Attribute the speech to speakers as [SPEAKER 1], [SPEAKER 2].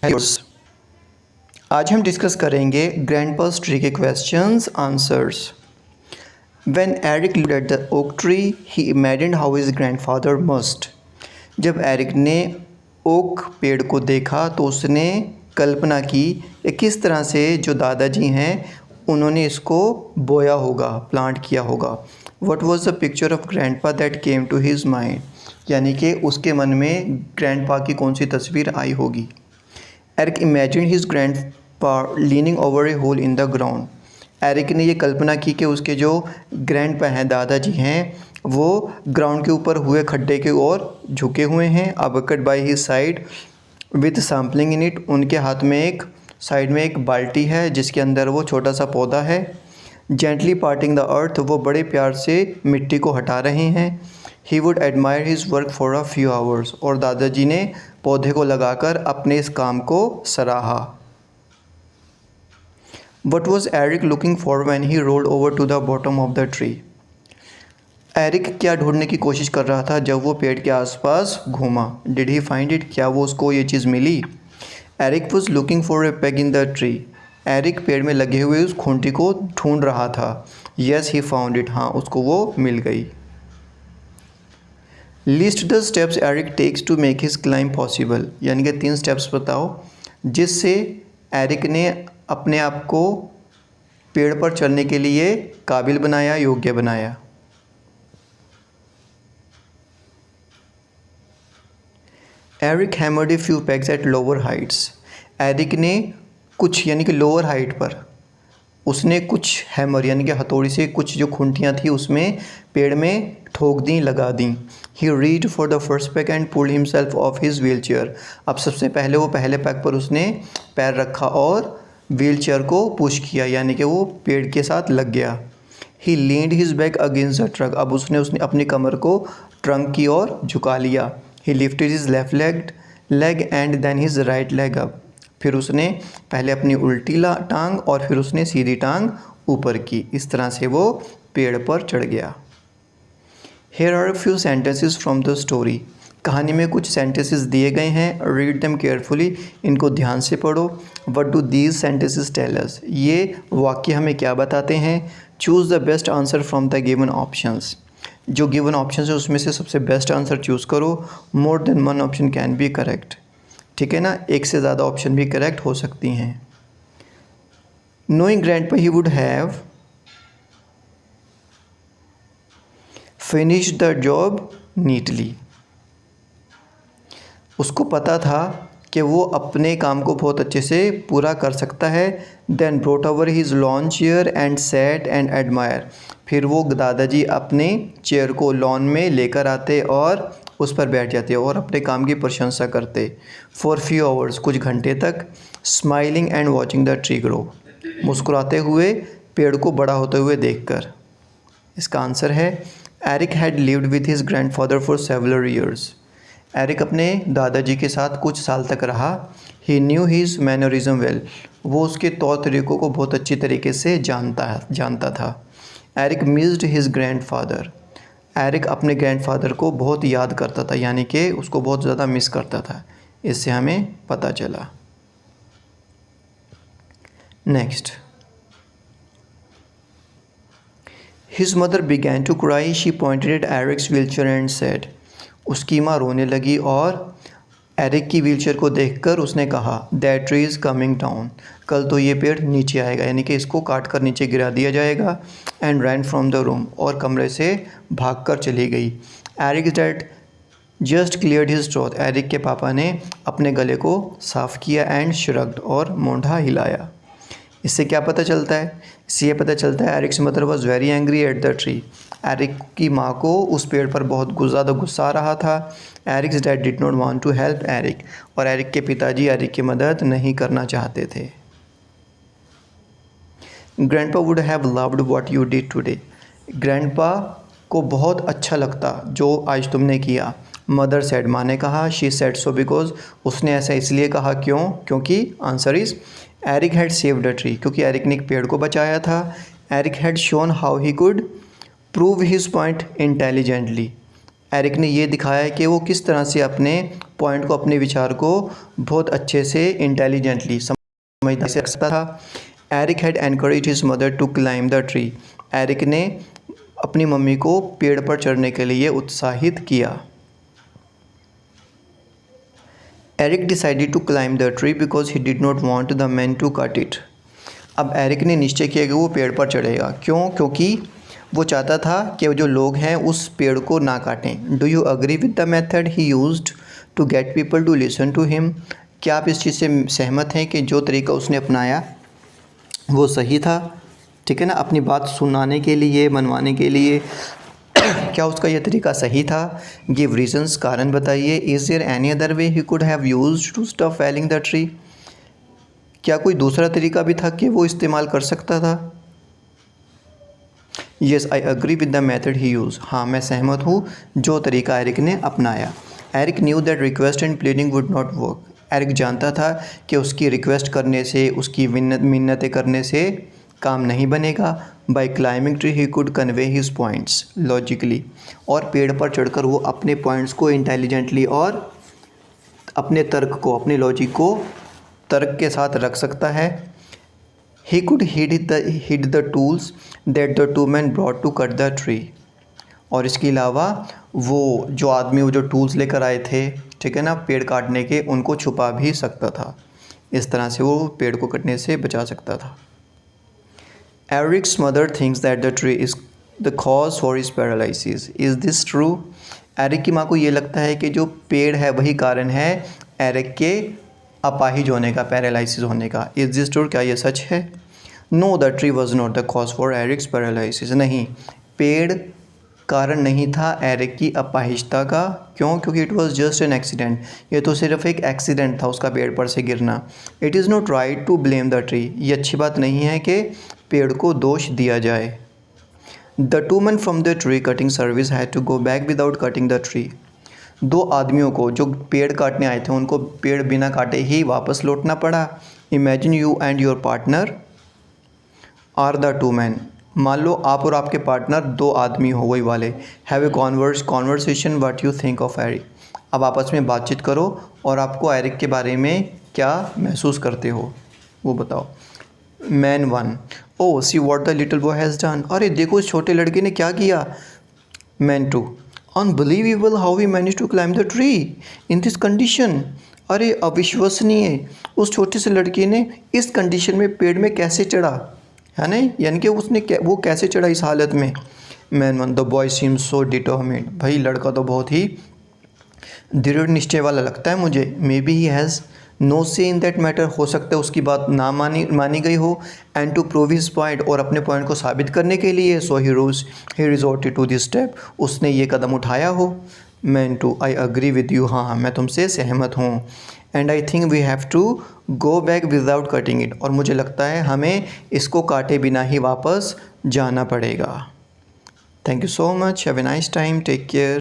[SPEAKER 1] Hello, आज हम discuss करेंगे ग्रैंडपास ट्री के questions answers. When Eric looked at the oak tree he imagined how his grandfather must. जब Eric ने oak पेड़ को देखा तो उसने कल्पना की कि किस तरह से जो दादाजी हैं उन्होंने इसको बोया होगा, प्लांट किया होगा। What was the picture of grandpa that came to his mind, यानी कि उसके मन में ग्रैंडपा की कौन सी तस्वीर आई होगी। Eric imagine his grandpa leaning over a hole in the ground. Eric ने ये कल्पना की कि उसके जो ग्रैंडपा हैं, दादाजी हैं, वो ग्राउंड के ऊपर हुए खड्डे के ओर झुके हुए हैं। A bucket by his side with sampling in it. उनके हाथ में एक साइड में एक बाल्टी है जिसके अंदर वो छोटा सा पौधा है। जेंटली पार्टिंग द अर्थ, वो बड़े प्यार से मिट्टी को हटा रहे हैं। He would admire his work for a few hours, और दादाजी ने पौधे को लगाकर अपने इस काम को सराहा। What was Eric looking for when he rolled over to the bottom of the tree. Eric क्या ढूंढने की कोशिश कर रहा था जब वो पेड़ के आसपास घूमा। डिड ही फाइंड इट, क्या वो उसको ये चीज़ मिली। Eric was looking for a peg in the tree. Eric पेड़ में लगे हुए उस खूंटी को ढूंढ रहा था। येस ही फाउंड इट, हाँ उसको वो मिल गई। List the steps Eric takes to make his climb possible, यानी कि 3 स्टेप्स बताओ जिससे एरिक ने अपने आप को पेड़ पर चढ़ने के लिए काबिल बनाया, योग्य बनाया। Eric hammered a few pegs at lower heights. Eric ने कुछ यानी कि लोअर हाइट पर उसने कुछ हैमर यानी कि हथौड़ी से कुछ जो खूंटियाँ थी उसमें पेड़ में ठोक दी, लगा दी। He reached for the first peg and pulled himself off his wheelchair. अब सबसे पहले वो पहले पैक पर उसने पैर रखा और व्हील चेयर को पुश किया, यानी कि वो पेड़ के साथ लग गया। He leaned his back against the truck. अब उसने अपनी कमर को ट्रंक की ओर झुका लिया। He lifted his left leg and then his right leg up. फिर उसने पहले अपनी उल्टी टांग और फिर उसने सीधी टांग ऊपर की। इस तरह से वो पेड़ पर चढ़ गया। Here are a few sentences from the story. कहानी में कुछ sentences दिए गए हैं। Read them carefully. इनको ध्यान से पढ़ो। What do these sentences tell us? ये वाक्य हमें क्या बताते हैं। Choose the best answer from the given options. जो given options है उसमें से सबसे बेस्ट आंसर चूज़ करो। More than one option can be correct. ठीक है ना, एक से ज़्यादा ऑप्शन भी करेक्ट हो सकती हैं। Knowing grandpa he would have finish the job neatly. उसको पता था कि वो अपने काम को बहुत अच्छे से पूरा कर सकता है। Then brought over his lawn chair and set and admire. फिर वो दादाजी अपने चेयर को लॉन में लेकर आते और उस पर बैठ जाते और अपने काम की प्रशंसा करते। फॉर फ्यू आवर्स, कुछ घंटे तक। Smiling and watching the tree grow, मुस्कुराते हुए पेड़ को बड़ा होते हुए देखकर। इसका आंसर है Eric had lived with his grandfather for several years. Eric अपने दादाजी के साथ कुछ साल तक रहा। He knew his mannerism well, वो उसके तौर तरीक़ों को बहुत अच्छी तरीके से जानता था। Eric missed his grandfather, Eric अपने ग्रैंडफादर को बहुत याद करता था, यानी कि उसको बहुत ज़्यादा मिस करता था। इससे हमें पता चला। Next, His mother began to cry. She pointed at Eric's wheelchair and said, उसकी माँ रोने लगी और एरिक की व्हीलचेयर को देखकर उसने कहा, That tree is coming down. कल तो ये पेड़ नीचे आएगा, यानी कि इसको काट कर नीचे गिरा दिया जाएगा। And ran from the room, और कमरे से भागकर चली गई। Eric's dad just cleared his throat. Eric के पापा ने अपने गले को साफ़ किया and shrugged, और मोंढा हिलाया। इससे क्या पता चलता है, इससे ये पता चलता है Eric's mother was very angry at the tree. Eric की माँ को उस पेड़ पर बहुत ज़्यादा गुस्सा आ रहा था। Eric's dad did not want to help Eric, और एरिक के पिताजी एरिक की मदद नहीं करना चाहते थे। Grandpa would have loved what you did today. Grandpa को बहुत अच्छा लगता जो आज तुमने किया। मदर सेड, माँ ने कहा। शी सेड सो बिकॉज, उसने ऐसा इसलिए कहा क्यों, क्योंकि। Answer is Eric had saved a tree, क्योंकि एरिक ने एक पेड़ को बचाया था। Eric had shown how he could prove his point intelligently, Eric ने ये दिखाया है कि वो किस तरह से अपने पॉइंट को, अपने विचार को बहुत अच्छे से इंटेलिजेंटली समझदारी से रख सकता था। Eric had encourage his mother to climb the tree. Eric ने अपनी मम्मी को पेड़ पर चढ़ने के लिए उत्साहित किया। Eric decided to climb the tree because he did not want the man to cut it. अब एरिक ने निश्चय किया कि वो पेड़ पर चढ़ेगा। क्यों? क्योंकि वो चाहता था कि जो लोग हैं उस पेड़ को ना काटें। Do you agree with the method he used to get people to listen to him? क्या आप इस चीज़ से सहमत हैं कि जो तरीका उसने अपनाया वो सही था? ठीक है ना, अपनी बात सुनाने के लिए, मनवाने के लिए क्या उसका यह तरीका सही था? गिव रीजंस, कारण बताइए। Is there any other way he could have used to stop felling the tree? क्या कोई दूसरा तरीका भी था कि वो इस्तेमाल कर सकता था? Yes I agree with the method he use. हाँ, मैं सहमत हूँ जो तरीका एरिक ने अपनाया। Eric knew that request and pleading would not work. Eric जानता था कि उसकी रिक्वेस्ट करने से, उसकी मिन्नतें करने से काम नहीं बनेगा। By climbing tree he could convey his points logically. और पेड़ पर चढ़कर वो अपने पॉइंट्स को इंटेलिजेंटली और अपने तर्क को, अपने लॉजिक को तर्क के साथ रख सकता है। He could hid the tools that the two men brought to cut the tree। और इसके अलावा वो जो टूल्स लेकर आए थे, ठीक है ना, पेड़ काटने के, उनको छुपा भी सकता था। इस तरह से वो पेड़ को कटने से बचा सकता था। Eric's mother thinks that the tree is the cause for his paralysis। Is this true? Eric की माँ को ये लगता है कि जो पेड़ है वही कारण है एरिक के अपाहिज होने का, पैरालिसिस होने का। Is this true? क्या ये सच है? No, the tree was not the cause for Eric's paralysis. नहीं, पेड़ कारण नहीं था एरिक की अपाहिजता का। क्यों? क्योंकि it was just an accident. ये तो सिर्फ एक एक्सीडेंट था उसका पेड़ पर से गिरना। It is not right to blame the tree. ये अच्छी बात नहीं है कि पेड़ को दोष दिया जाए। The two man from the tree cutting service had to go back without cutting the tree. दो आदमियों को जो पेड़ काटने आए थे उनको पेड़ बिना काटे ही वापस लौटना पड़ा। Imagine you and your partner are the two man. मान लो आप और आपके पार्टनर दो आदमी हो, वही वाले। Have a conversation what you think of Eric. अब आपस में बातचीत करो और आपको एरिक के बारे में क्या महसूस करते हो वो बताओ। Man 1, oh see what the little boy has done. अरे देखो इस छोटे लड़के ने क्या किया। Man 2, unbelievable how we manage to climb the tree in this condition. अरे अविश्वसनीय, उस छोटे से लड़के ने इस कंडीशन में पेड़ में कैसे चढ़ा, है नहीं, यानी कि उसने वो कैसे चढ़ा इस हालत में। Man 1, the boy seems so determined. भाई लड़का तो बहुत ही दृढ़ निश्चय वाला लगता है मुझे। Maybe he has no say in that matter. हो सकता है उसकी बात ना मानी गई हो। And to prove his point, और अपने पॉइंट को साबित करने के लिए, so he resorted to this step, उसने ये कदम उठाया हो। Man 2, I agree with you. हाँ, मैं तुमसे सहमत हूँ। And I think we have to go back without cutting it. और मुझे लगता है हमें इसको काटे बिना ही वापस जाना पड़ेगा। Thank you so much. Have a nice time. Take care.